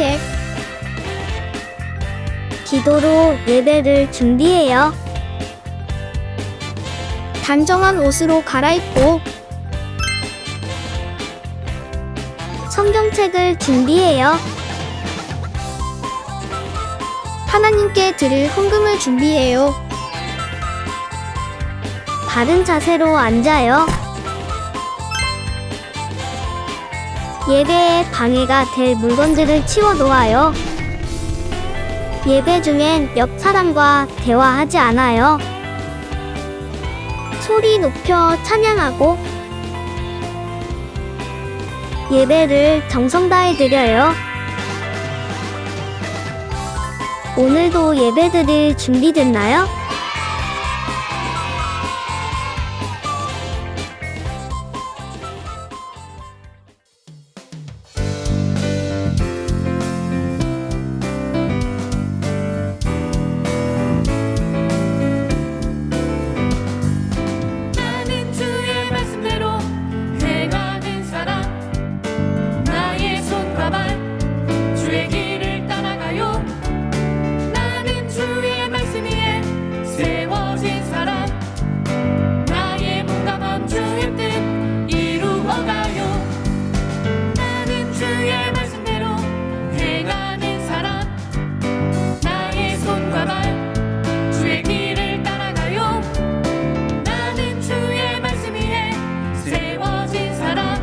산책, 기도로 예배를 준비해요. 단정한 옷으로 갈아입고 성경책을 준비해요. 하나님께 드릴 헌금을 준비해요. 바른 자세로 앉아요. 예배에 방해가 될 물건들을 치워 놓아요. 예배 중엔 옆 사람과 대화하지 않아요. 소리 높여 찬양하고 예배를 정성 다해 드려요. 오늘도 예배드릴 준비됐나요? 나는 주의 말씀대로 행하는 사람, 나의 손과 발 주의 길을 따라가요. 나는 주의 말씀 위에 세워진 사람, 나의 몸과 마음 주의 뜻 이루어가요. 나는 주의 말씀대로 행하는 사람, 나의 손과 발 주의 길을 따라가요. 나는 주의 말씀 위에 세워진 사람,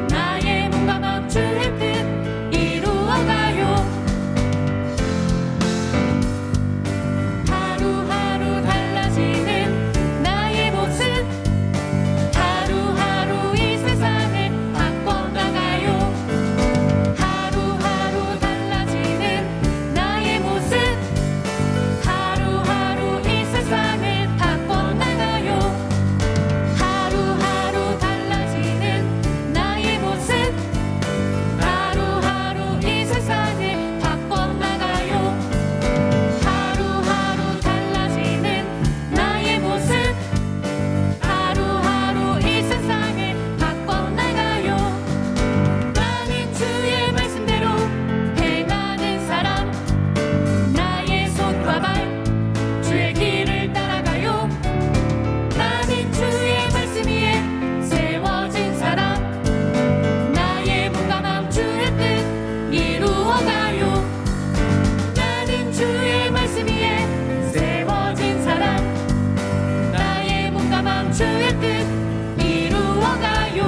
나의 몸과 마음 주의 뜻 이루어가요. 하루하루 달라지는 나의 모습, 하루하루 이 세상을 바꿔나가요. 하루하루 달라지는 나의 모습, 하루하루 이 세상을 바꿔나가요. 하루하루 달라지는 나의 모습, 하루하루 이 세상을 바꿔나가요. 하루하루 달라지는 나의 모습, 하루하루 이 세상을 바꿔나가요. 나는 주의 말씀대로 행하는 사람, 나의 손과 발 주의 길을 따라가요. 나는 주의 말씀 위에 세워진 사람, 나의 몸과 마음 주의 뜻 이루어가요. 나는 주의 말씀 위에 세워진 사람, 나의 몸과 마음 주의 뜻 이루어가요.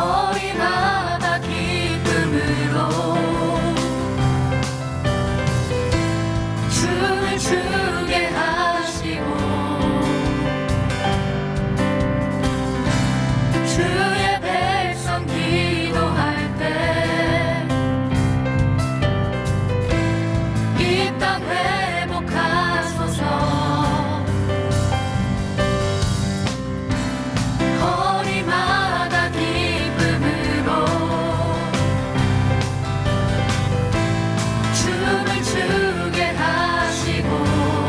거리마다 기쁨으로 춤을 추게 하시고 주의 백성 기도할 때 이 땅 회복하소서. 거리마다 기쁨으로 춤을 추게 하시고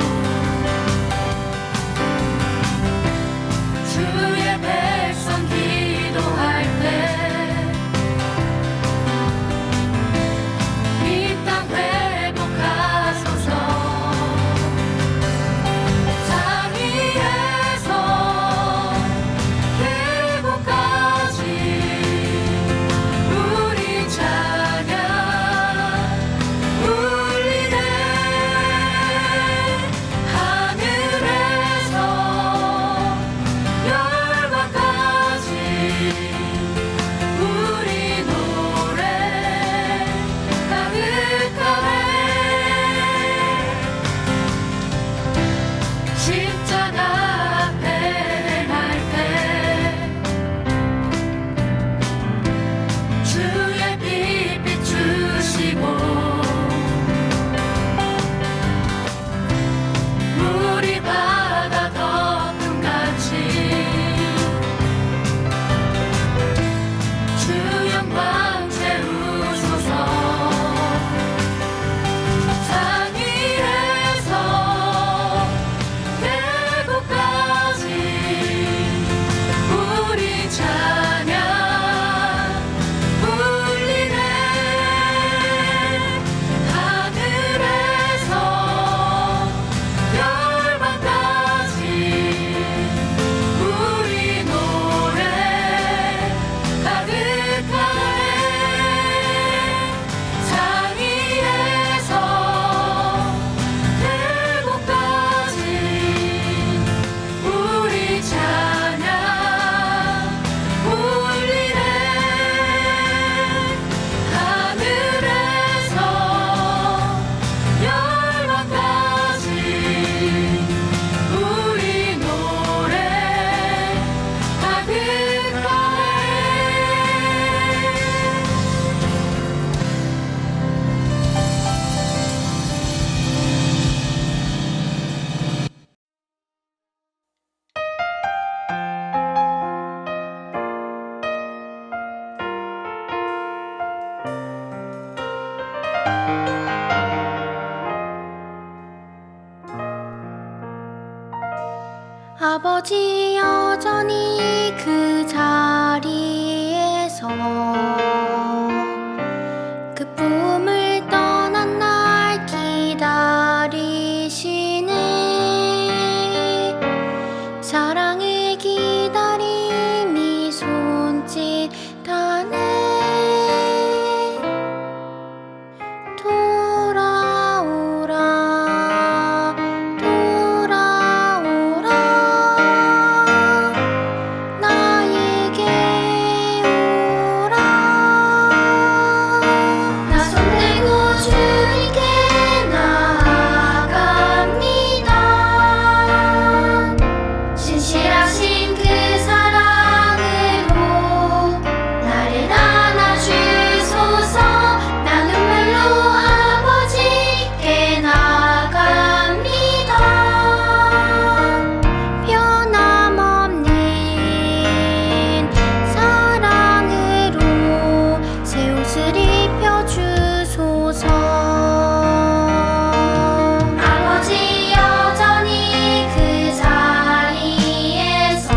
아버지 여전히 그 자리에서 그 꿈을 떠난 날 기다리시네. 사랑의 기다림이 손짓하네. 돌아오라 돌아오라 나에게 오라. 나 손들고 주님께 나아갑니다. 신실하신 그 사랑으로 나를 안아주소서. 나 눈물로 아버지께 나아갑니다. 변함없는 사랑으로 새 옷을 입혀주소서. 아버지 여전히 그 자리에서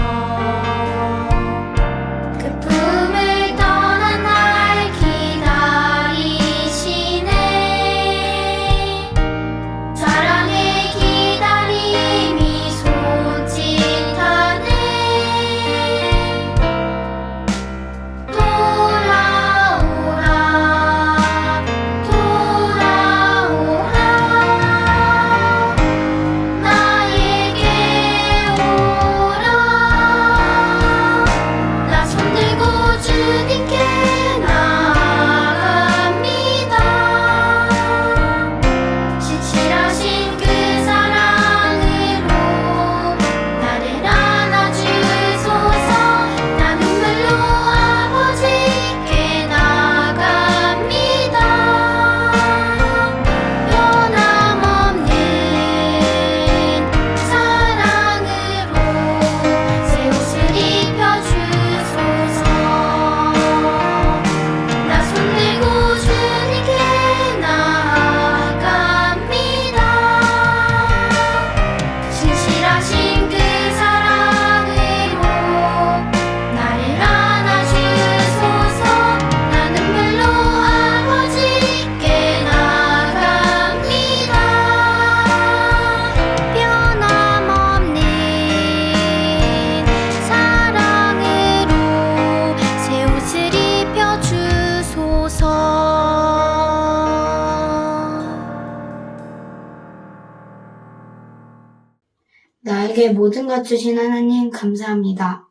그 품을 떠난 날 기다리시네. 사랑의 기다림이 손짓하네. 돌아오라 돌아오라 나에게 오라. 나 손들고 주님께 나아갑니다. 신실하신 그 사랑으로 나를 안아주소서. 나 눈물로 아버지께 나아갑니다. 변함없는 사랑으로 새 옷을 입혀주소서. 나 손들고 주님께 나아갑니다. 신실하신 그 사랑으로 나를 안아주소서. 나 눈물로 아버지께 나아갑니다. 변함없는 사랑으로 새 옷을 입혀주소서. 나에게 모든 것 주신 하나님 감사합니다.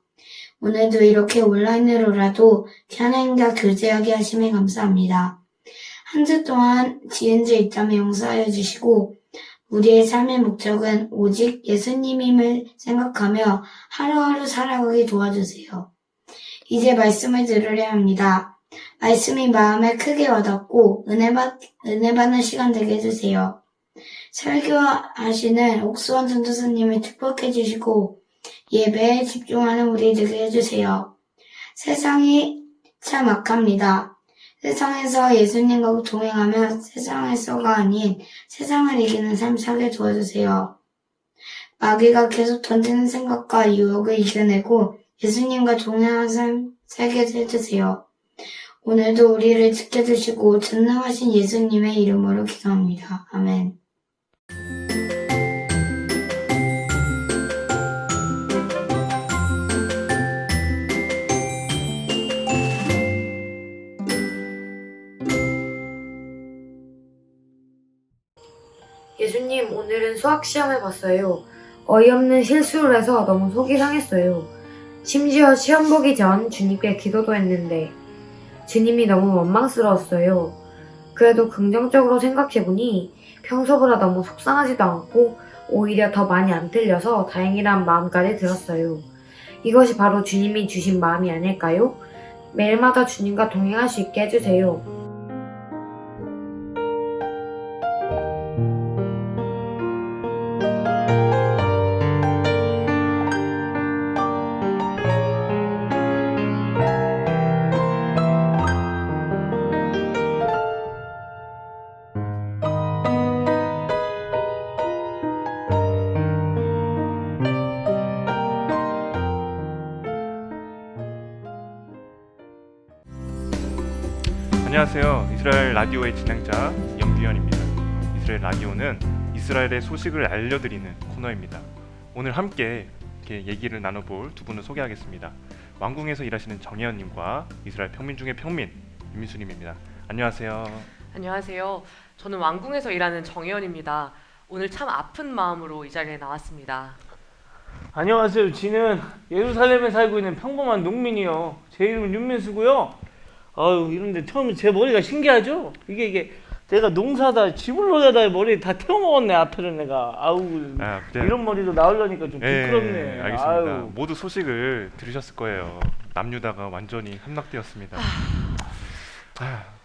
오늘도 이렇게 온라인으로라도 하나님과 교제하게 하심에 감사합니다. 한 주 동안 지은 죄 있다면 용서하여 주시고 우리의 삶의 목적은 오직 예수님임을 생각하며 하루하루 살아가게 도와주세요. 이제 말씀을 들으려 합니다. 말씀이 마음에 크게 와닿고 은혜 받는 시간 되게 해주세요. 설교하시는 옥수원 전도사님을 축복해 주시고 예배에 집중하는 우리 되게 해주세요. 세상이 참 악합니다. 세상에서 예수님과 동행하며 세상에서가 아닌 세상을 이기는 삶 살게 도와주세요. 마귀가 계속 던지는 생각과 유혹을 이겨내고 예수님과 동행하는 삶 살게 해주세요. 오늘도 우리를 지켜주시고 전능하신 예수님의 이름으로 기도합니다. 아멘. 예수님, 오늘은 수학 시험을 봤어요. 어이없는 실수를 해서 너무 속이 상했어요. 심지어 시험 보기 전 주님께 기도도 했는데 주님이 너무 원망스러웠어요. 그래도 긍정적으로 생각해보니 평소보다 너무 속상하지도 않고 오히려 더 많이 안 틀려서 다행이란 마음까지 들었어요. 이것이 바로 주님이 주신 마음이 아닐까요? 매일마다 주님과 동행할 수 있게 해주세요. 안녕하세요. 이스라엘 라디오의 진행자 염규현입니다. 이스라엘 라디오는 이스라엘의 소식을 알려드리는 코너입니다. 오늘 함께 이렇게 얘기를 나눠볼 두 분을 소개하겠습니다. 왕궁에서 일하시는 정혜연님과 이스라엘 평민 중의 평민 유민수님입니다. 안녕하세요. 안녕하세요. 저는 왕궁에서 일하는 정혜연입니다. 오늘 참 아픈 마음으로 이 자리에 나왔습니다. 안녕하세요. 저는 예루살렘에 살고 있는 평범한 농민이요. 제 이름은 윤민수고요. 아유, 이런데 처음에 제 머리가 신기하죠? 이게 제가 농사다 집을 놓자다 머리 다 태워먹었네. 앞에는 내가. 아우, 이런 머리도 나오려니까 좀 부끄럽네. 알겠습니다. 아유. 모두 소식을 들으셨을 거예요. 남유다가 완전히 함락되었습니다.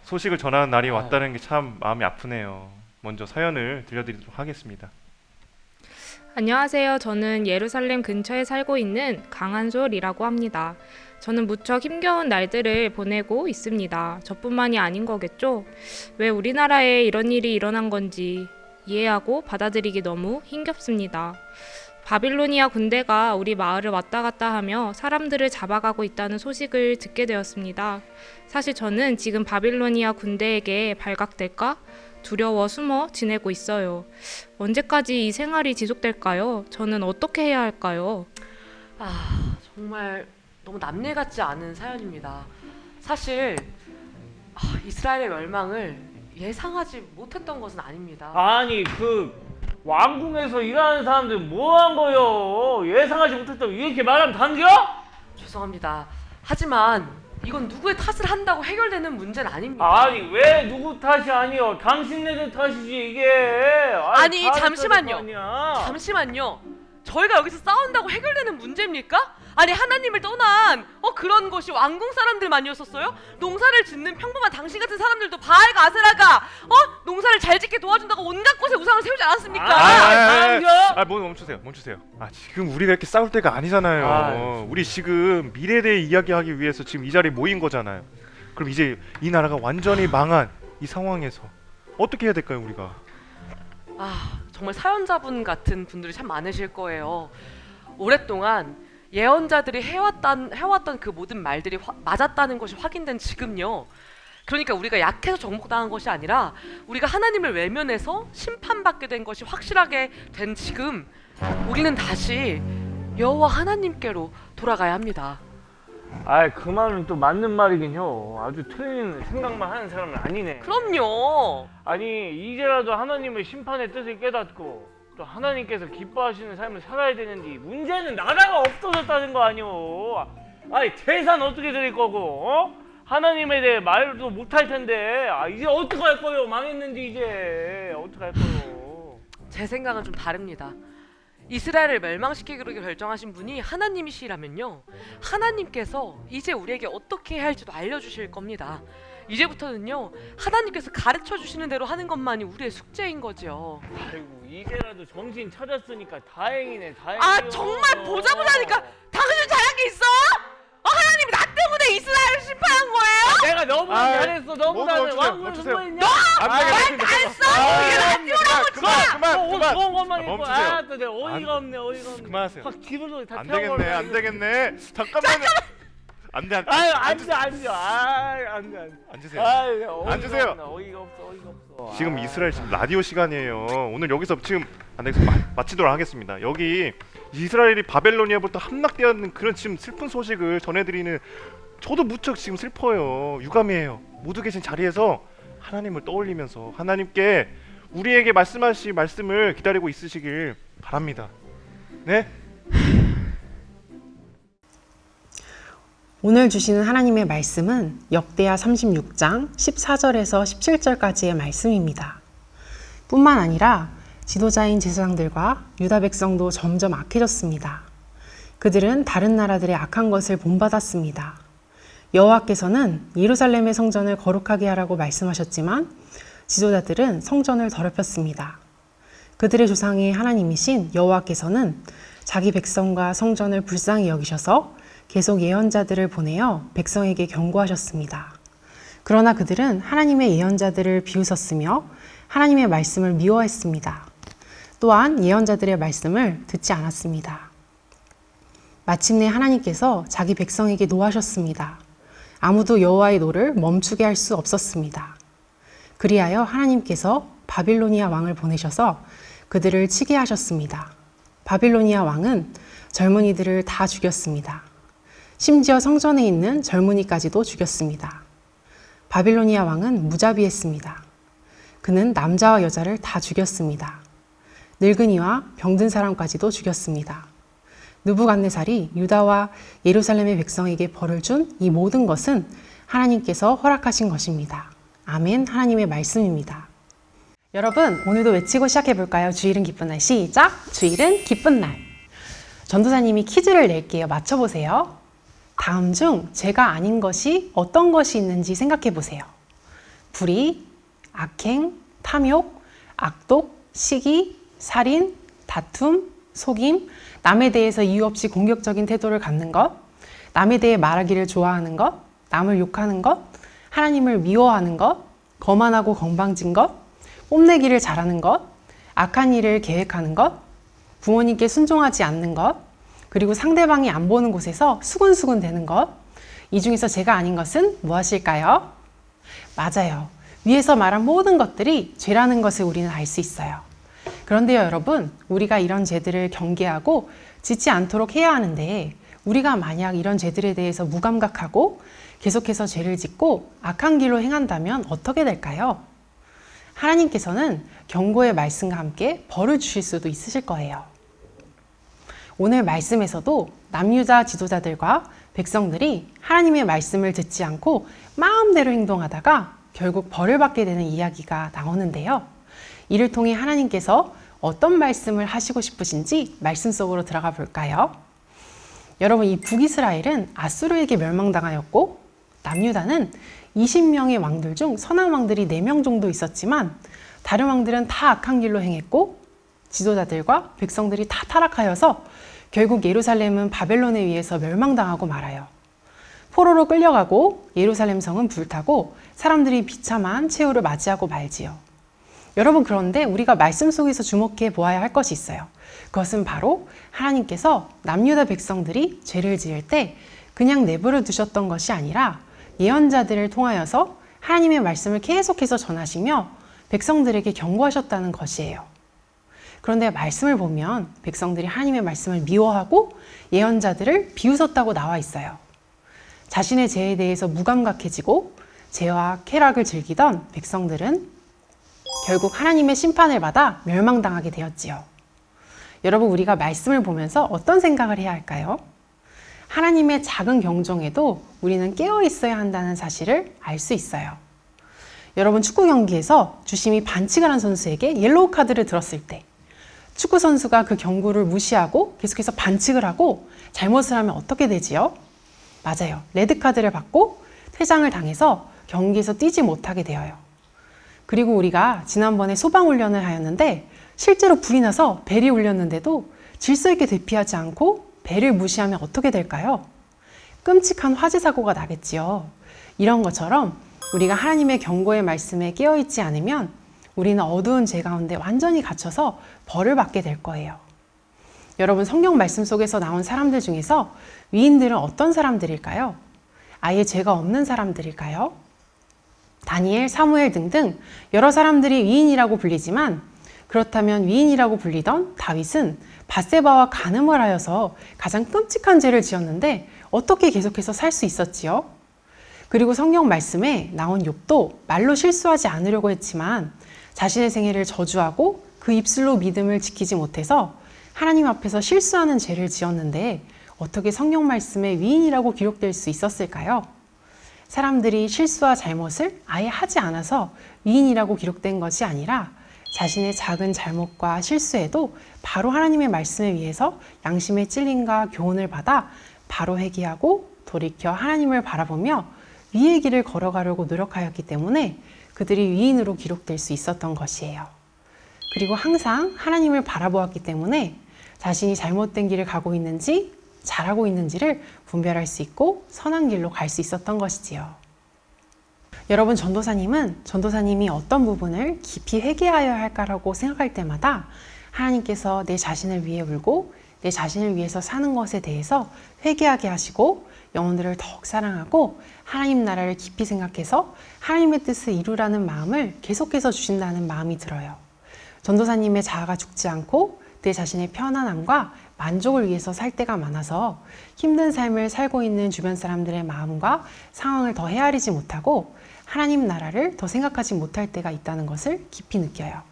소식을 전하는 날이 왔다는 게 참 마음이 아프네요. 먼저 사연을 들려드리도록 하겠습니다. 안녕하세요. 저는 예루살렘 근처에 살고 있는 강한솔이라고 합니다. 저는 무척 힘겨운 날들을 보내고 있습니다. 저뿐만이 아닌 거겠죠? 왜 우리나라에 이런 일이 일어난 건지 이해하고 받아들이기 너무 힘겹습니다. 바빌로니아 군대가 우리 마을을 왔다 갔다 하며 사람들을 잡아가고 있다는 소식을 듣게 되었습니다. 사실 저는 지금 바빌로니아 군대에게 발각될까? 두려워 숨어 지내고 있어요. 언제까지 이 생활이 지속될까요? 저는 어떻게 해야 할까요? 정말 너무 남일 같지 않은 사연입니다. 사실 이스라엘의 멸망을 예상하지 못했던 것은 아닙니다. 아니, 왕궁에서 일하는 사람들 뭐 한 거요? 예상하지 못했다고 이렇게 말하면 당겨? 죄송합니다. 하지만 이건 누구의 탓을 한다고 해결되는 문제는 아닙니다. 아니, 왜 누구 탓이 아니요? 당신네들 탓이지 이게. 아니, 다 잠시만요. 그럴 거 아니야. 잠시만요. 저희가 여기서 싸운다고 해결되는 문제입니까? 아니, 하나님을 떠난 그런 것이 왕궁 사람들만이었었어요? 농사를 짓는 평범한 당신 같은 사람들도 바알과 아세라가 농사를 잘 짓게 도와준다고 온갖 곳에 우상을 세우지 않았습니까? 멈추세요. 지금 우리가 이렇게 싸울 때가 아니잖아요. 우리 지금 미래에 대해 이야기하기 위해서 지금 이 자리에 모인 거잖아요. 그럼 이제 이 나라가 완전히 망한 이 상황에서 어떻게 해야 될까요, 우리가? 정말 사연자분 같은 분들이 참 많으실 거예요. 오랫동안 예언자들이 해왔던 그 모든 말들이 맞았다는 것이 확인된 지금요. 그러니까 우리가 약해서 정복당한 것이 아니라 우리가 하나님을 외면해서 심판받게 된 것이 확실하게 된 지금, 우리는 다시 여호와 하나님께로 돌아가야 합니다. 그 말은 또 맞는 말이긴요. 아주 틀린 생각만 하는 사람은 아니네. 그럼요. 아니, 이제라도 하나님의 심판의 뜻을 깨닫고 또 하나님께서 기뻐하시는 삶을 살아야 되는데 문제는 나라가 없어졌다는 거 아니오. 아니, 제사는 어떻게 드릴 거고, 하나님에 대해 말도 못할 텐데 이제 어떡할 거요? 망했는지 이제 어떡할 거요? 제 생각은 좀 다릅니다. 이스라엘을 멸망시키기로 결정하신 분이 하나님이시라면요, 하나님께서 이제 우리에게 어떻게 해야 할지도 알려주실 겁니다. 이제부터는요, 하나님께서 가르쳐 주시는 대로 하는 것만이 우리의 숙제인 거죠. 아이고, 이제라도 정신 차렸으니까 다행이네. 다행이요. 정말 보자보자니까 당신 잘한 게 있어? 하나님이 나 때문에 이스라엘을 심판한 거예요? 내가 너보다 잘했어. 너보다 왕국을 승부했냐? 잘했어? 이게 나 띄우라고 그만. 좋은 것만 입고. 멈추세요. 또 내가 어이가 없네. 그만하세요. 확 집으로 다 안 태워버려. 되겠네. 잠깐만요. 안 돼. 앉아. 앉으세요. 앉으세요. 어이가 없어. 지금 이스라엘 지금 라디오 시간이에요. 오늘 여기서 지금 안 되겠어. 마치도록 하겠습니다. 여기 이스라엘이 바벨로니아부터 함락되었는 그런 지금 슬픈 소식을 전해드리는, 저도 무척 지금 슬퍼요. 유감이에요. 모두 계신 자리에서 하나님을 떠올리면서 하나님께 우리에게 말씀하실 말씀을 기다리고 있으시길 바랍니다. 네? 오늘 주시는 하나님의 말씀은 역대하 36장 14절에서 17절까지의 말씀입니다. 뿐만 아니라 지도자인 제사장들과 유다 백성도 점점 악해졌습니다. 그들은 다른 나라들의 악한 것을 본받았습니다. 여호와께서는 예루살렘의 성전을 거룩하게 하라고 말씀하셨지만 지도자들은 성전을 더럽혔습니다. 그들의 조상의 하나님이신 여호와께서는 자기 백성과 성전을 불쌍히 여기셔서 계속 예언자들을 보내어 백성에게 경고하셨습니다. 그러나 그들은 하나님의 예언자들을 비웃었으며 하나님의 말씀을 미워했습니다. 또한 예언자들의 말씀을 듣지 않았습니다. 마침내 하나님께서 자기 백성에게 노하셨습니다. 아무도 여호와의 노를 멈추게 할 수 없었습니다. 그리하여 하나님께서 바빌로니아 왕을 보내셔서 그들을 치게 하셨습니다. 바빌로니아 왕은 젊은이들을 다 죽였습니다. 심지어 성전에 있는 젊은이까지도 죽였습니다. 바빌로니아 왕은 무자비했습니다. 그는 남자와 여자를 다 죽였습니다. 늙은이와 병든 사람까지도 죽였습니다. 느부갓네살이 유다와 예루살렘의 백성에게 벌을 준 이 모든 것은 하나님께서 허락하신 것입니다. 아멘. 하나님의 말씀입니다. 여러분, 오늘도 외치고 시작해 볼까요? 주일은 기쁜 날. 시작! 주일은 기쁜 날. 전도사님이 퀴즈를 낼게요. 맞춰보세요. 다음 중 제가 아닌 것이 어떤 것이 있는지 생각해 보세요. 불의, 악행, 탐욕, 악독, 시기, 살인, 다툼, 속임, 남에 대해서 이유 없이 공격적인 태도를 갖는 것, 남에 대해 말하기를 좋아하는 것, 남을 욕하는 것, 하나님을 미워하는 것, 거만하고 건방진 것, 뽐내기를 잘하는 것, 악한 일을 계획하는 것, 부모님께 순종하지 않는 것, 그리고 상대방이 안 보는 곳에서 수근수근 대는 것. 이 중에서 제가 아닌 것은 무엇일까요? 맞아요. 위에서 말한 모든 것들이 죄라는 것을 우리는 알 수 있어요. 그런데요, 여러분, 우리가 이런 죄들을 경계하고 짓지 않도록 해야 하는데, 우리가 만약 이런 죄들에 대해서 무감각하고 계속해서 죄를 짓고 악한 길로 행한다면 어떻게 될까요? 하나님께서는 경고의 말씀과 함께 벌을 주실 수도 있으실 거예요. 오늘 말씀에서도 남유다 지도자들과 백성들이 하나님의 말씀을 듣지 않고 마음대로 행동하다가 결국 벌을 받게 되는 이야기가 나오는데요. 이를 통해 하나님께서 어떤 말씀을 하시고 싶으신지 말씀 속으로 들어가 볼까요? 여러분, 이 북이스라엘은 아수르에게 멸망당하였고 남유다는 20명의 왕들 중 선한 왕들이 4명 정도 있었지만 다른 왕들은 다 악한 길로 행했고 지도자들과 백성들이 다 타락하여서 결국 예루살렘은 바벨론에 의해서 멸망당하고 말아요. 포로로 끌려가고 예루살렘 성은 불타고 사람들이 비참한 최후를 맞이하고 말지요. 여러분, 그런데 우리가 말씀 속에서 주목해 보아야 할 것이 있어요. 그것은 바로 하나님께서 남유다 백성들이 죄를 지을 때 그냥 내버려 두셨던 것이 아니라 예언자들을 통하여서 하나님의 말씀을 계속해서 전하시며 백성들에게 경고하셨다는 것이에요. 그런데 말씀을 보면 백성들이 하나님의 말씀을 미워하고 예언자들을 비웃었다고 나와 있어요. 자신의 죄에 대해서 무감각해지고 죄와 쾌락을 즐기던 백성들은 결국 하나님의 심판을 받아 멸망당하게 되었지요. 여러분, 우리가 말씀을 보면서 어떤 생각을 해야 할까요? 하나님의 작은 경종에도 우리는 깨어 있어야 한다는 사실을 알 수 있어요. 여러분, 축구 경기에서 주심이 반칙을 한 선수에게 옐로우 카드를 들었을 때 축구 선수가 그 경고를 무시하고 계속해서 반칙을 하고 잘못을 하면 어떻게 되지요? 맞아요. 레드 카드를 받고 퇴장을 당해서 경기에서 뛰지 못하게 되어요. 그리고 우리가 지난번에 소방훈련을 하였는데 실제로 불이 나서 벨이 울렸는데도 질서 있게 대피하지 않고 벨을 무시하면 어떻게 될까요? 끔찍한 화재 사고가 나겠지요. 이런 것처럼 우리가 하나님의 경고의 말씀에 깨어있지 않으면 우리는 어두운 죄 가운데 완전히 갇혀서 벌을 받게 될 거예요. 여러분, 성경 말씀 속에서 나온 사람들 중에서 위인들은 어떤 사람들일까요? 아예 죄가 없는 사람들일까요? 다니엘, 사무엘 등등 여러 사람들이 위인이라고 불리지만 그렇다면 위인이라고 불리던 다윗은 밧세바와 간음을 하여서 가장 끔찍한 죄를 지었는데 어떻게 계속해서 살 수 있었지요? 그리고 성경 말씀에 나온 욥도 말로 실수하지 않으려고 했지만 자신의 생애를 저주하고 그 입술로 믿음을 지키지 못해서 하나님 앞에서 실수하는 죄를 지었는데 어떻게 성경 말씀에 위인이라고 기록될 수 있었을까요? 사람들이 실수와 잘못을 아예 하지 않아서 위인이라고 기록된 것이 아니라 자신의 작은 잘못과 실수에도 바로 하나님의 말씀에 의해서 양심의 찔림과 교훈을 받아 바로 회개하고 돌이켜 하나님을 바라보며 위의 길을 걸어가려고 노력하였기 때문에 그들이 위인으로 기록될 수 있었던 것이에요. 그리고 항상 하나님을 바라보았기 때문에 자신이 잘못된 길을 가고 있는지 잘하고 있는지를 분별할 수 있고 선한 길로 갈 수 있었던 것이지요. 여러분, 전도사님이 어떤 부분을 깊이 회개하여야 할까라고 생각할 때마다 하나님께서 내 자신을 위해 울고 내 자신을 위해서 사는 것에 대해서 회개하게 하시고 영혼들을 더욱 사랑하고 하나님 나라를 깊이 생각해서 하나님의 뜻을 이루라는 마음을 계속해서 주신다는 마음이 들어요. 전도사님의 자아가 죽지 않고 내 자신의 편안함과 만족을 위해서 살 때가 많아서 힘든 삶을 살고 있는 주변 사람들의 마음과 상황을 더 헤아리지 못하고 하나님 나라를 더 생각하지 못할 때가 있다는 것을 깊이 느껴요.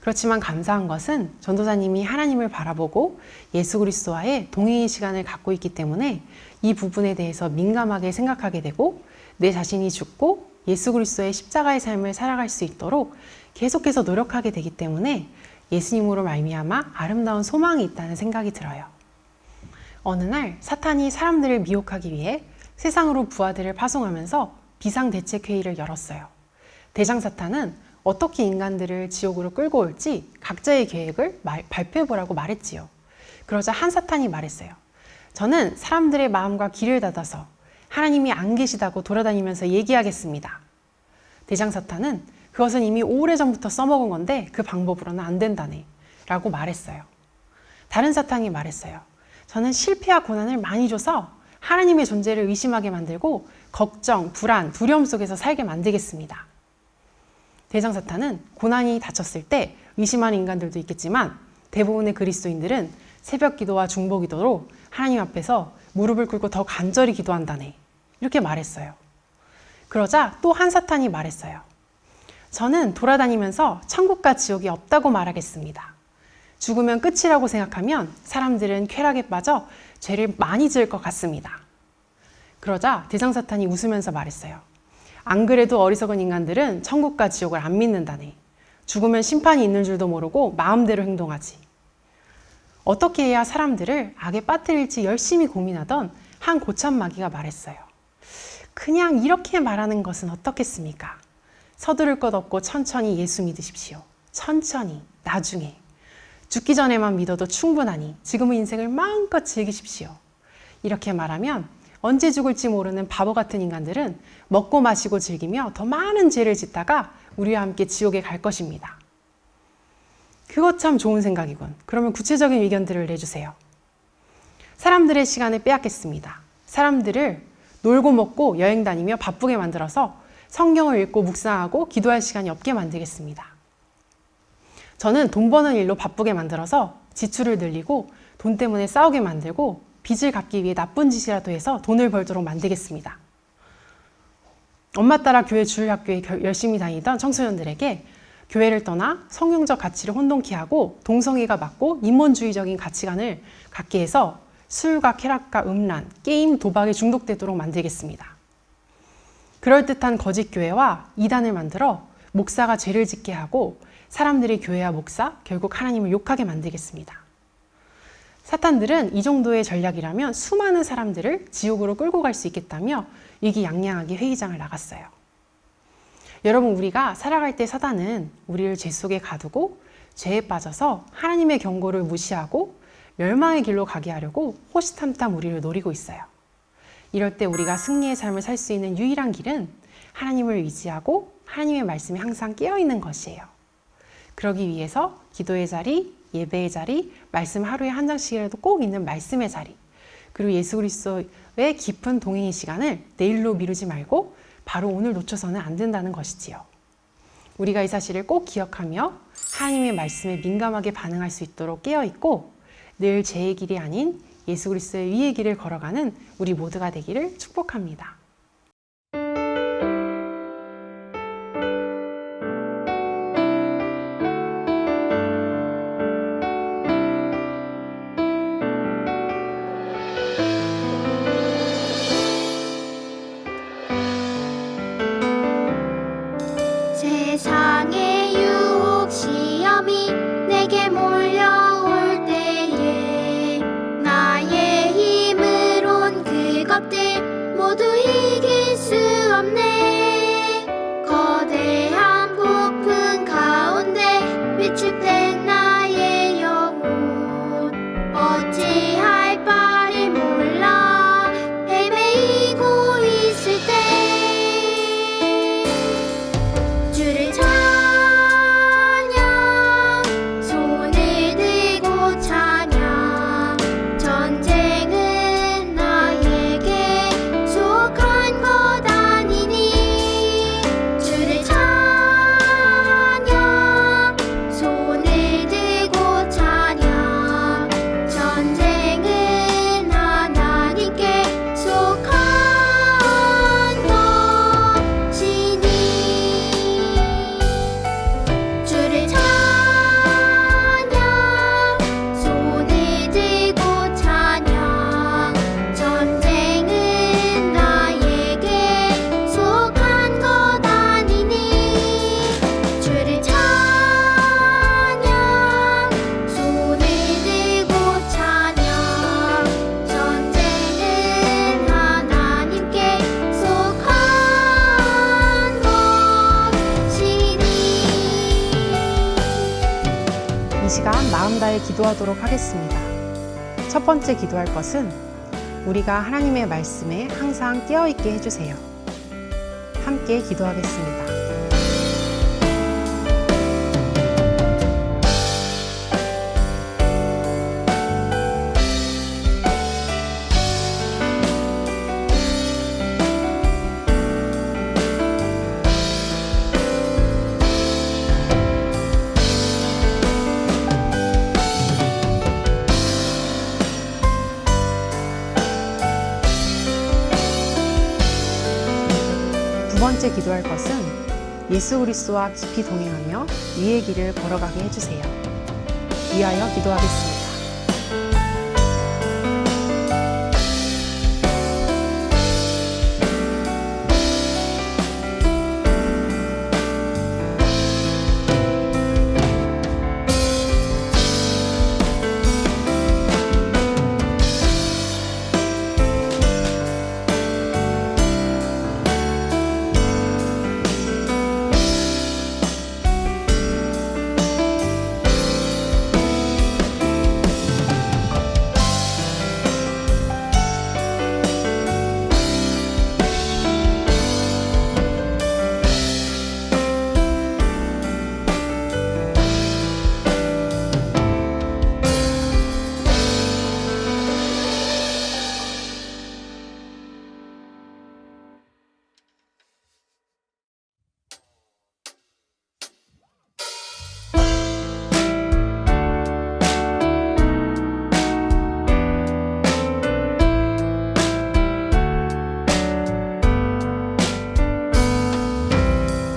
그렇지만 감사한 것은 전도사님이 하나님을 바라보고 예수 그리스도와의 동행의 시간을 갖고 있기 때문에 이 부분에 대해서 민감하게 생각하게 되고 내 자신이 죽고 예수 그리스도의 십자가의 삶을 살아갈 수 있도록 계속해서 노력하게 되기 때문에 예수님으로 말미암아 아름다운 소망이 있다는 생각이 들어요. 어느 날 사탄이 사람들을 미혹하기 위해 세상으로 부하들을 파송하면서 비상대책회의를 열었어요. 대장 사탄은 어떻게 인간들을 지옥으로 끌고 올지 각자의 계획을 발표해보라고 말했지요. 그러자 한 사탄이 말했어요. 저는 사람들의 마음과 귀를 닫아서 하나님이 안 계시다고 돌아다니면서 얘기하겠습니다. 대장 사탄은 그것은 이미 오래전부터 써먹은 건데 그 방법으로는 안 된다네 라고 말했어요. 다른 사탄이 말했어요. 저는 실패와 고난을 많이 줘서 하나님의 존재를 의심하게 만들고 걱정, 불안, 두려움 속에서 살게 만들겠습니다. 대장 사탄은 고난이 닥쳤을 때 의심하는 인간들도 있겠지만 대부분의 그리스도인들은 새벽 기도와 중보 기도로 하나님 앞에서 무릎을 꿇고 더 간절히 기도한다네 이렇게 말했어요. 그러자 또 한 사탄이 말했어요. 저는 돌아다니면서 천국과 지옥이 없다고 말하겠습니다. 죽으면 끝이라고 생각하면 사람들은 쾌락에 빠져 죄를 많이 지을 것 같습니다. 그러자 대장 사탄이 웃으면서 말했어요. 안 그래도 어리석은 인간들은 천국과 지옥을 안 믿는다네. 죽으면 심판이 있는 줄도 모르고 마음대로 행동하지. 어떻게 해야 사람들을 악에 빠뜨릴지 열심히 고민하던 한 고참 마귀가 말했어요. 그냥 이렇게 말하는 것은 어떻겠습니까? 서두를 것 없고 천천히 예수 믿으십시오. 천천히, 나중에. 죽기 전에만 믿어도 충분하니 지금의 인생을 마음껏 즐기십시오. 이렇게 말하면 언제 죽을지 모르는 바보 같은 인간들은 먹고 마시고 즐기며 더 많은 죄를 짓다가 우리와 함께 지옥에 갈 것입니다. 그거 참 좋은 생각이군. 그러면 구체적인 의견들을 내주세요. 사람들의 시간을 빼앗겠습니다. 사람들을 놀고 먹고 여행 다니며 바쁘게 만들어서 성경을 읽고 묵상하고 기도할 시간이 없게 만들겠습니다. 저는 돈 버는 일로 바쁘게 만들어서 지출을 늘리고 돈 때문에 싸우게 만들고 빚을 갚기 위해 나쁜 짓이라도 해서 돈을 벌도록 만들겠습니다. 엄마 따라 교회 주일학교에 열심히 다니던 청소년들에게 교회를 떠나 성경적 가치를 혼돈케 하고 동성애가 맞고 인본주의적인 가치관을 갖게 해서 술과 쾌락과 음란, 게임, 도박에 중독되도록 만들겠습니다. 그럴듯한 거짓 교회와 이단을 만들어 목사가 죄를 짓게 하고 사람들이 교회와 목사, 결국 하나님을 욕하게 만들겠습니다. 사탄들은 이 정도의 전략이라면 수많은 사람들을 지옥으로 끌고 갈 수 있겠다며 의기양양하게 회의장을 나갔어요. 여러분, 우리가 살아갈 때 사단은 우리를 죄 속에 가두고 죄에 빠져서 하나님의 경고를 무시하고 멸망의 길로 가게 하려고 호시탐탐 우리를 노리고 있어요. 이럴 때 우리가 승리의 삶을 살 수 있는 유일한 길은 하나님을 의지하고 하나님의 말씀에 항상 깨어있는 것이에요. 그러기 위해서 기도의 자리, 예배의 자리, 말씀 하루에 한 장씩이라도 꼭 있는 말씀의 자리, 그리고 예수 그리스도의 깊은 동행의 시간을 내일로 미루지 말고 바로 오늘 놓쳐서는 안 된다는 것이지요. 우리가 이 사실을 꼭 기억하며 하나님의 말씀에 민감하게 반응할 수 있도록 깨어있고 늘 죄의 길이 아닌 예수 그리스도의 의의 길을 걸어가는 우리 모두가 되기를 축복합니다. 세상의 유혹 시험이 내게 몰려올 때에 나의 힘으론 그것들 모두 기도하도록 하겠습니다. 첫 번째 기도할 것은 우리가 하나님의 말씀에 항상 깨어있게 해주세요. 함께 기도하겠습니다. 두 번째 기도할 것은 예수 그리스도와 깊이 동행하며 위의 길을 걸어가게 해주세요. 위하여 기도하겠습니다.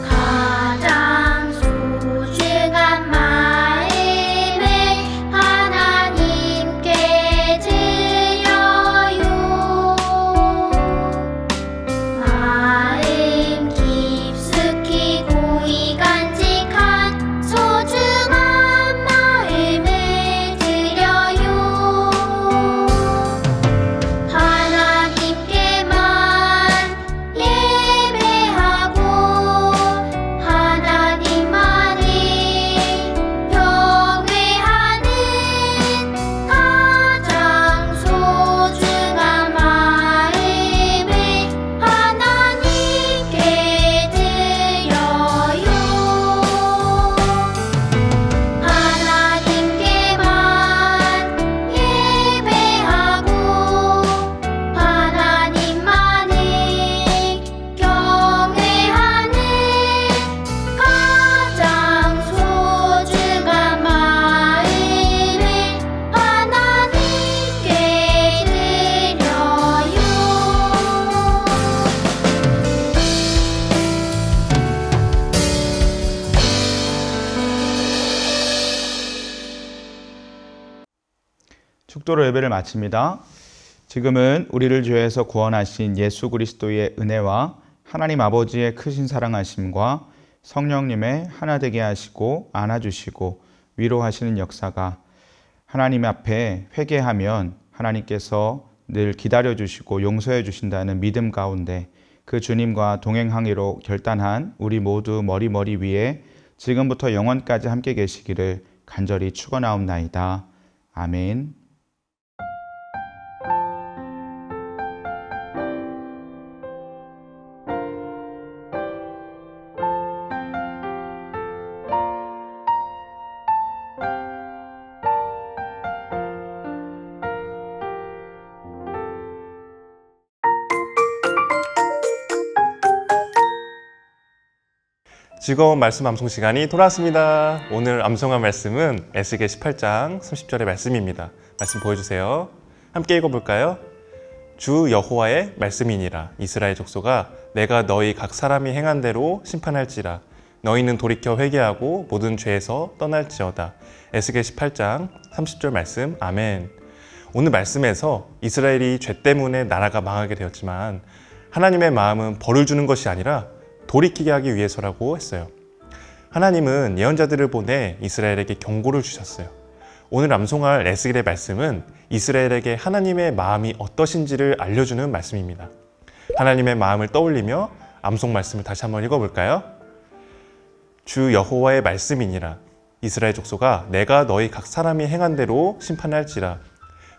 가장 소중한 마음을 하나님께 드려요. 마음 깊숙이 고이 간직한 소중한 마음을 드려요. 하나님께만 예배하고 하나님만을 경외하는 가장 소중한 마음을 하나님께 드려요. 하나님께만 예배하고 하나님만을 경외하는 가장 소중한 마음을 하나님께 드려요. 축도로 예배를 마칩니다. 지금은 우리를 죄에서 구원하신 예수 그리스도의 은혜와 하나님 아버지의 크신 사랑하심과 성령님의 하나 되게 하시고 안아주시고 위로하시는 역사가 하나님 앞에 회개하면 하나님께서 늘 기다려주시고 용서해 주신다는 믿음 가운데 그 주님과 동행하기로 결단한 우리 모두 머리 위에 지금부터 영원까지 함께 계시기를 간절히 축원하옵나이다. 아멘. 즐거운 말씀 암송 시간이 돌아왔습니다. 오늘 암송한 말씀은 에스겔 18장 30절의 말씀입니다. 말씀 보여주세요. 함께 읽어볼까요? 주 여호와의 말씀이니라. 이스라엘 족속아, 내가 너희 각 사람이 행한 대로 심판할지라. 너희는 돌이켜 회개하고 모든 죄에서 떠날지어다. 에스겔 18장 30절 말씀. 아멘. 오늘 말씀에서 이스라엘이 죄 때문에 나라가 망하게 되었지만 하나님의 마음은 벌을 주는 것이 아니라 돌이키게 하기 위해서라고 했어요. 하나님은 예언자들을 보내 이스라엘에게 경고를 주셨어요. 오늘 암송할 에스겔의 말씀은 이스라엘에게 하나님의 마음이 어떠신지를 알려주는 말씀입니다. 하나님의 마음을 떠올리며 암송 말씀을 다시 한번 읽어볼까요? 주 여호와의 말씀이니라. 이스라엘 족속아 내가 너희 각 사람이 행한 대로 심판할지라.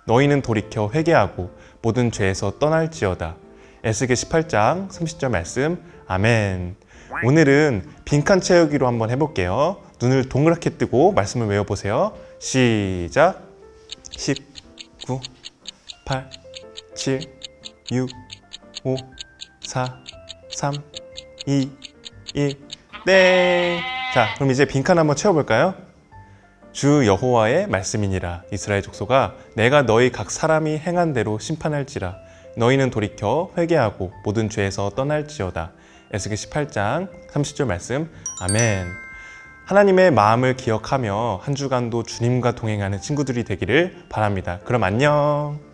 너희는 돌이켜 회개하고 모든 죄에서 떠날지어다. 에스겔 18장 30절 말씀. 아멘. 오늘은 빈칸 채우기로 한번 해볼게요. 눈을 동그랗게 뜨고 말씀을 외워보세요. 시작. 10, 9, 8, 7, 6, 5, 4, 3, 2, 1, 땡! 자, 그럼 이제 빈칸 한번 채워볼까요? 주 여호와의 말씀이니라. 이스라엘 족속아 내가 너희 각 사람이 행한 대로 심판할지라. 너희는 돌이켜 회개하고 모든 죄에서 떠날지어다. 에스겔 18장 30절 말씀. 아멘. 하나님의 마음을 기억하며 한 주간도 주님과 동행하는 친구들이 되기를 바랍니다. 그럼 안녕.